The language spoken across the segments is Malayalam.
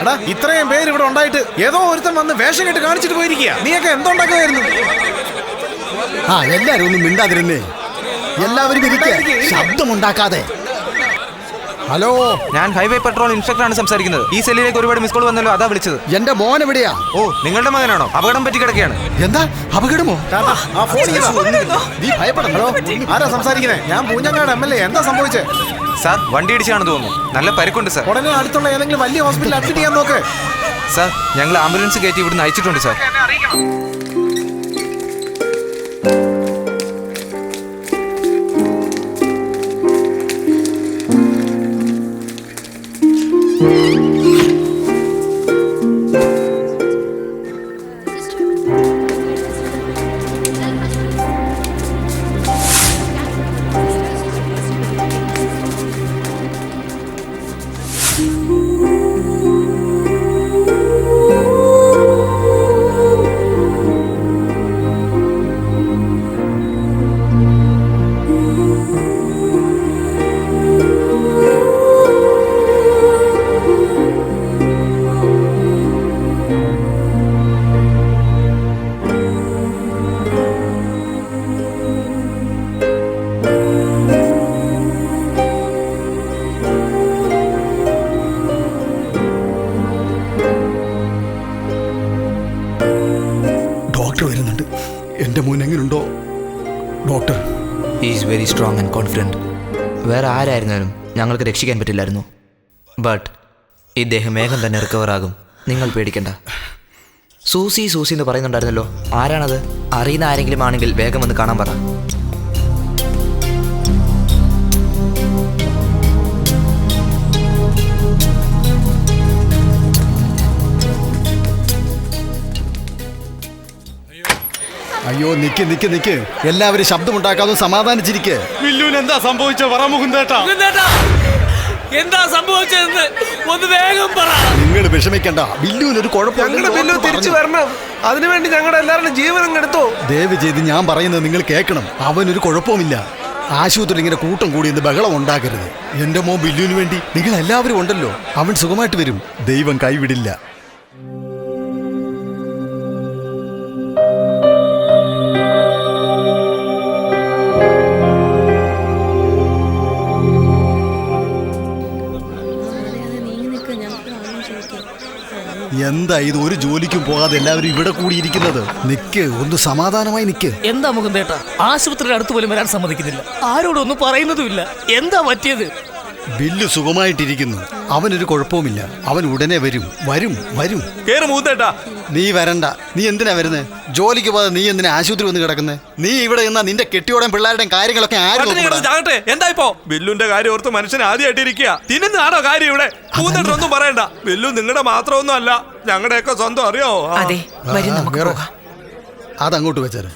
എടാ ഇത്രയും പേര് ഇവിടെ ഉണ്ടായിട്ട് ഏതോ ഒരുത്തൻ വന്ന് വേഷം കെട്ട് കാണിച്ചിട്ട് പോയിരിക്കുക. നീയൊക്കെ എന്തുണ്ടാക്കുമായിരുന്നു? ആ എല്ലാരും ഒന്നും മിണ്ടാതിരുന്നേ. എല്ലാവരും ശബ്ദമുണ്ടാക്കാതെ. ഹലോ, ഞാൻ ഹൈവേ പെട്രോൾ ഇൻസ്പെക്ടറാണ് സംസാരിക്കുന്നത്. ഈ സെല്ലിലേക്ക് ഒരുപാട് മിസ് കോൾ വന്നല്ലോ, അതാ വിളിച്ചത്. എന്റെ മോൻ എവിടെയാ? ഓ, നിങ്ങളുടെ മകനാണോ? അപകടം പറ്റി കിടക്കുകയാണ്. എന്താ അപകടമോ? നീ ഭയപ്പെടണോ? ആരാ സംസാരിക്കുന്നേ? ഞാൻ പൂഞ്ഞങ്ങാട് MLA. എന്താ സംഭവിച്ചേ? സാർ, വണ്ടി ഇടിച്ചാണെന്ന് തോന്നുന്നു. നല്ല പരിക്കുണ്ട് സാർ. ഉടനെ അടുത്തുള്ള ഏതെങ്കിലും വലിയ ഹോസ്പിറ്റലിൽ അഡ്മിറ്റ് ചെയ്യാൻ നോക്ക്. സാർ, ഞങ്ങൾ ആംബുലൻസ് കയറ്റി ഇവിടുന്ന് അയച്ചിട്ടുണ്ട് സാർ. വരുന്നുണ്ട്. എൻ്റെ മോൻ എങ്ങനെയുണ്ടോ doctor? He is very strong and confident. വേറെ ആരായിരുന്നാലും ഞങ്ങൾക്ക് രക്ഷിക്കാൻ പറ്റില്ലായിരുന്നു. ബട്ട് ഇദ്ദേഹം വേഗം തന്നെ റിക്കവർ ആകും. നിങ്ങൾ പേടിക്കണ്ട. സൂസി സൂസി എന്ന് പറയുന്നുണ്ടായിരുന്നല്ലോ, ആരാണത്? അറിയുന്ന ആരെങ്കിലും ആണെങ്കിൽ വേഗം വന്ന് കാണാൻ പറ. അയ്യോ, നിക്ക് നിക്ക് നിക്ക്. എല്ലാവരും ശബ്ദമുണ്ടാക്കാതെ സമാധാനിച്ചിരിക്കെ. വില്ലുവിന് എന്താ സംഭവിച്ചത്? പറ മുകുന്ദേട്ടാ. എന്താ സംഭവിച്ചതെന്ന് ഒന്ന് വേഗം പറ. നിങ്ങൾ വിഷമിക്കണ്ട, ബില്ലുവിനൊരു കുഴപ്പമില്ല. ബില്ലു തിരിച്ചു വരണം. അതിനുവേണ്ടി ഞങ്ങളുടെ എല്ലാവരുടെ ജീവനും എടുത്തോ. ദയവ് ചെയ്ത് ഞാൻ പറയുന്നത് നിങ്ങൾ കേൾക്കണം. അവനൊരു കുഴപ്പവുമില്ല. ആശുപത്രിയിൽ ഇങ്ങനെ കൂട്ടം കൂടി എന്ന് ബഹളം ഉണ്ടാക്കരുത്. എന്റെ മോൻ ബില്ലുവിന് വേണ്ടി നിങ്ങൾ എല്ലാവരും ഉണ്ടല്ലോ. അവൻ സുഖമായിട്ട് വരും. ദൈവം കൈവിടില്ല. എന്താ ഇത്? ഒരു ജോലിക്കും പോകാതെ എല്ലാവരും ഇവിടെ കൂടിയിരിക്കുന്നത്? നിക്ക്, ഒന്ന് സമാധാനമായി നിക്ക്. എന്താ മുകുന്ദേട്ടാ, ആശുപത്രിയുടെ അടുത്ത് പോലും വരാൻ സമ്മതിക്കുന്നില്ല. ആരോടൊന്നും പറയുന്നതുമില്ല. എന്താ പറ്റിയത്? ബില്ല് സുഖമായിട്ടിരിക്കുന്നു. അവനൊരു കുഴപ്പവുമില്ല. അവൻ ഉടനെ വരും. വരും വരും. നീ വരണ്ട. നീ എന്തിനാ വരുന്നത്? ജോലിക്ക് പോകാതെ നീ എന്തിനാ ആശുപത്രി വന്ന് കിടക്കുന്നത്? നീ ഇവിടെ നിന്നാ നിന്റെ കെട്ടിയോടെയും പിള്ളേരുടെയും കാര്യങ്ങളൊക്കെ എന്താ ഇപ്പോ? ബില്ലുന്റെ കാര്യം ഓർത്ത് മനുഷ്യൻ ആദ്യമായിട്ടിരിക്കുക. തിന്നുന്നാണോ കാര്യം ഇവിടെ? ഒന്നും പറയണ്ട. ബില്ലു നിങ്ങളുടെ മാത്രമൊന്നും അല്ല, ഞങ്ങളുടെയൊക്കെ സ്വന്തം. അറിയോ? അതങ്ങോട്ട് വെച്ചാൽ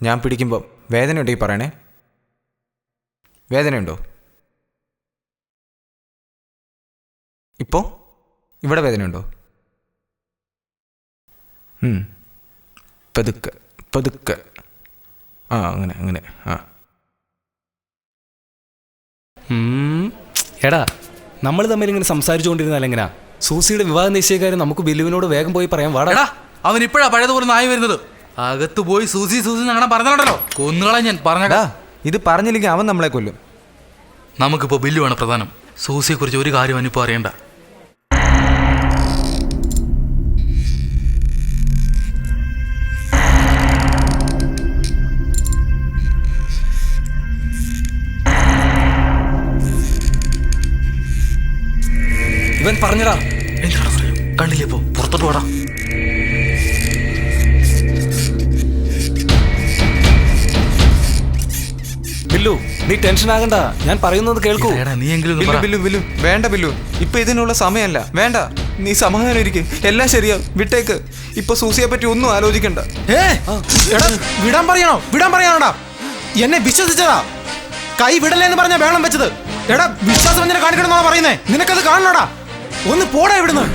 ഞാൻ പിടിക്കുമ്പോൾ വേദനയുണ്ടെങ്കിൽ പറയണേ. വേദനയുണ്ടോ? ഇപ്പോൾ ഇവിടെ വേദനയുണ്ടോ? പതുക്കെ പതുക്കെ. അങ്ങനെ അങ്ങനെ. എടാ, നമ്മൾ തമ്മിൽ ഇങ്ങനെ സംസാരിച്ചുകൊണ്ടിരുന്നാൽ എങ്ങനെയാ? സൂസിയുടെ വിവാഹ നിശ്ചയക്കാരൻ നമുക്ക് ബില്ലുവിനോട് വേഗം പോയി പറയാൻ വാടാ. അവൻ ഇപ്പോഴാ പഴയതുപോലെ നായി വരുന്നത്. അകത്ത് പോയി സൂസി സൂസി ഞങ്ങളെ പറഞ്ഞോണ്ടല്ലോ, കൊന്നുകളെ ഞാൻ പറഞ്ഞടാ. ഇത് പറഞ്ഞില്ലെങ്കിൽ അവൻ നമ്മളെ കൊല്ലും. നമുക്കിപ്പോ ബില്ലുവാണ് പ്രധാനം. സൂസിയെ കുറിച്ച് ഒരു കാര്യം അവനിപ്പോ അറിയണ്ട. ഇവൻ പറഞ്ഞടാ. എന്താടാ പറയാ? കണ്ടില്ലേ? പോ, പുറത്തോട്ട് പോടാ. ബില്ലു, നീ ടെൻഷൻ ആകണ്ട. ഞാൻ പറയുന്നത് കേൾക്കൂ. ബില്ലു, വേണ്ട ബില്ലു, ഇപ്പൊ ഇതിനുള്ള സമയമല്ല. വേണ്ട, നീ സമാധാനം ഇരിക്കും. എല്ലാം ശരിയാവും. വിട്ടേക്ക്. ഇപ്പൊ സൂസിയെ പറ്റി ഒന്നും ആലോചിക്കണ്ട. വിടാൻ പറയാനോടാ? എന്നെ വിശ്വസിച്ചതാ. കൈ വിടലേന്ന് പറഞ്ഞാ വേണം വെച്ചത്. എടാ, വിശ്വാസം എന്നെ കാണിക്കണമെന്നാണ് പറയുന്നേ. നിനക്കത് കാണണോടാ? ഒന്ന് പോടാ ഇവിടുന്ന്.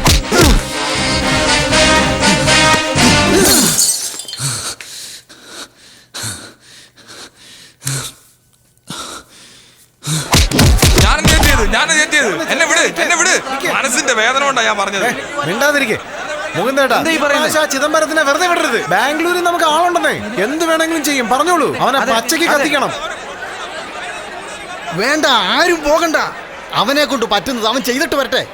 ഞാനാ തെറ്റിയത്. എന്നെ വിട്. മനസ്സിന്റെ വേദന കൊണ്ടാ ഞാൻ പറഞ്ഞത്. മിണ്ടാതിരിക്കെ മുകുന്ദേട്ടാ, ചിദംബരത്തിനെ വെറുതെ വിടരുത്. ബാംഗ്ലൂരിൽ നമുക്ക് ആളുണ്ടെന്നേ, എന്ത് വേണമെങ്കിലും ചെയ്യും. പറഞ്ഞോളൂ, അവനെ പച്ചയ്ക്ക് കത്തിക്കണം. വേണ്ട, ആരും പോകണ്ട. അവനെ കൊണ്ട് പറ്റുന്നത് അവൻ ചെയ്തിട്ട് വരട്ടെ.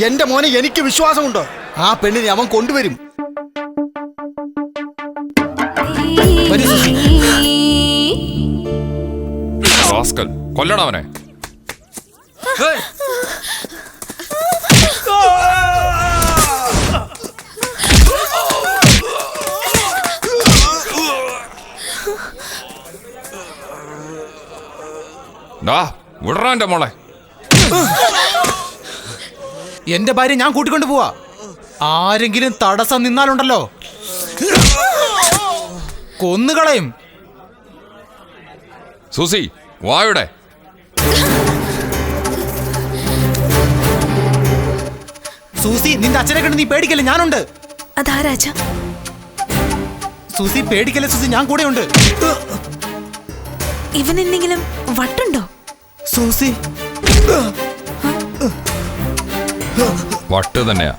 എന്റെ മോനെ എനിക്ക് വിശ്വാസമുണ്ട്. ആ പെണ്ണിനെ അവൻ കൊണ്ടുവരും. കൊല്ലണവനെ. വിടറാ എന്റെ മോളെ. എന്റെ ഭാര്യ ഞാൻ കൂട്ടിക്കൊണ്ട് പോവാ. ആരെങ്കിലും തടസ്സം നിന്നാലുണ്ടല്ലോ കൊന്നുകളയും. സൂസി വായുടെ. സൂസി, നിന്റെ അച്ഛനെ കണ്ട് നീ പേടിക്കല്ലേ, ഞാനുണ്ട്. അതാരാജ? സൂസി പേടിക്കല്ലേ സൂസി, ഞാൻ കൂടെയുണ്ട്. ഇവനെന്തെങ്കിലും വട്ടുണ്ടോ? സൂസി വട്ട് തന്നെയാ.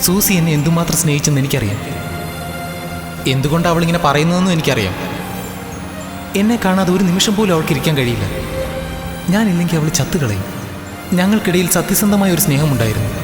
സൂസി എന്നെ എന്തുമാത്രം സ്നേഹിച്ചെന്ന് എനിക്കറിയാം. എന്തുകൊണ്ട് അവളിങ്ങനെ പറയുന്നതെന്നും എനിക്കറിയാം. എന്നെ കാണാതെ ഒരു നിമിഷം പോലും അവൾക്ക് ഇരിക്കാൻ കഴിയില്ല. ഞാനില്ലെങ്കിൽ അവൾ ചത്തുകളയും. ഞങ്ങൾക്കിടയിൽ സത്യസന്ധമായ ഒരു സ്നേഹമുണ്ടായിരുന്നു.